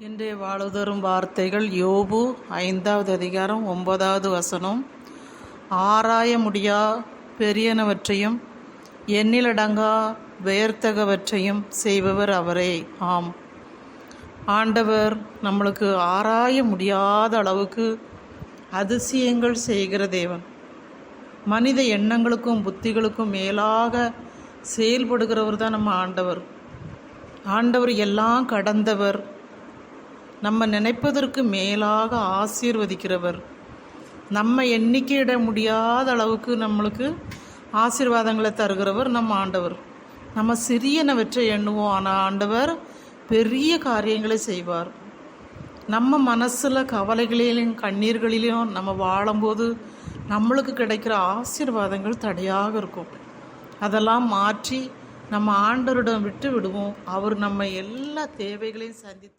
இன்றைய வாழுதரும் வார்த்தைகள் யோபு 5வது அதிகாரம் 9வது வசனம். ஆராய முடியா பெரியனவற்றையும் எண்ணிலடங்கா வியர்த்தகவற்றையும் செய்பவர் அவரே. ஆம், ஆண்டவர் நம்மளுக்கு ஆராய முடியாத அளவுக்கு அதிசயங்கள் செய்கிற தேவன். மனித எண்ணங்களுக்கும் புத்திகளுக்கும் மேலாக செயல்படுகிறவர் தான் நம்ம ஆண்டவர். ஆண்டவர் எல்லாம் கடந்தவர், நம்ம நினைப்பதற்கு மேலாக ஆசீர்வதிக்கிறவர். நம்ம எண்ணிக்கையிட முடியாத அளவுக்கு நம்மளுக்கு ஆசீர்வாதங்களை தருகிறவர் நம்ம ஆண்டவர். நம்ம சிறியனவற்றை எண்ணுவோம், ஆனால் ஆண்டவர் பெரிய காரியங்களை செய்வார். நம்ம மனசில் கவலைகளிலும் கண்ணீர்களிலும் நம்ம வாழும்போது நம்மளுக்கு கிடைக்கிற ஆசீர்வாதங்கள் தடையாக இருக்கும். அதெல்லாம் மாற்றி நம்ம ஆண்டவரிடம் விட்டு விடுவோம். அவர் நம்ம எல்லா தேவைகளையும் சந்தித்து